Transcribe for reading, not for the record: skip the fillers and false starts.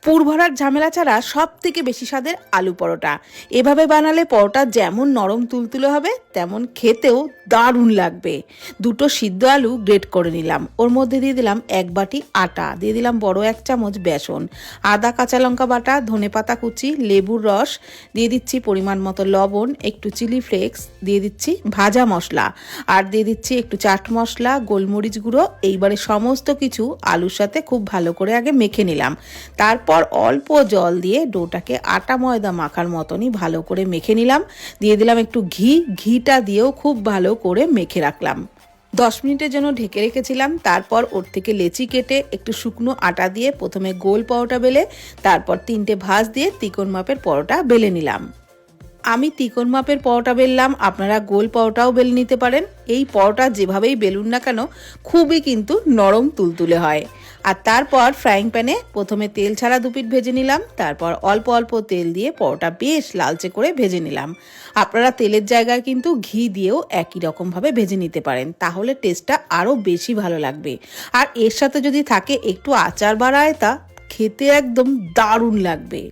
পুর ভরার ঝামেলা ছাড়া সব থেকে বেশি স্বাদের আলু পরোটা। এভাবে বানালে পরোটা যেমন নরম তুলতুলে হবে তেমন খেতেও দারুণ লাগবে। দুটো সিদ্ধ আলু গ্রেট করে নিলাম, ওর মধ্যে দিয়ে দিলাম 1 বাটি আটা, দিয়ে দিলাম বড় 1 চামচ বেসন, আদা কাঁচা লঙ্কা বাটা, ধনেপাতা কুচি, লেবুর রস, দিয়ে দিচ্ছি পরিমাণ মতো লবণ, একটু চিলি ফ্লেক্স, দিয়ে দিচ্ছি ভাজা মশলা, আর দিয়ে দিচ্ছি একটু চাট মশলা, গোলমরিচ গুঁড়ো। এইবারে সমস্ত কিছু আলুর সাথে খুব ভালো করে আগে মেখে নিলাম। তারপর অল্প জল দিয়ে ডোটাকে আটা ময়দা মাখার মতনই ভালো করে মেখে নিলাম। দিয়ে দিলাম একটু ঘিটা দিয়েও খুব ভালো করে মেখে রাখলাম। 10 মিনিটের জন্য ঢেকে রেখেছিলাম। তারপর ওর থেকে লেচি কেটে একটু শুকনো আটা দিয়ে প্রথমে গোল পরোটা বেলে, তারপর 3টে ভাঁজ দিয়ে তিকোন মাপের পরোটা বেলে নিলাম। আমি তিকোন মাপের পরোটা বেললাম, আপনারা গোল পরোটাও বেলে নিতে পারেন। এই পরোটা যেভাবেই বেলুন না কেন খুবই কিন্তু নরম তুলতুলে হয়। আর তারপর ফ্রাইং প্যানে প্রথমে তেল ছাড়া 2 পিঠ ভেজে নিলাম, তারপর অল্প অল্প তেল দিয়ে পরোটা বেশ লালচে করে ভেজে নিলাম। আপনারা তেলের জায়গায় কিন্তু ঘি দিয়েও একই রকমভাবে ভেজে নিতে পারেন, তাহলে টেস্টটা আরও বেশি ভালো লাগবে। আর এর সাথে যদি থাকে একটু আচার বা রায়তা, খেতে একদম দারুণ লাগবে।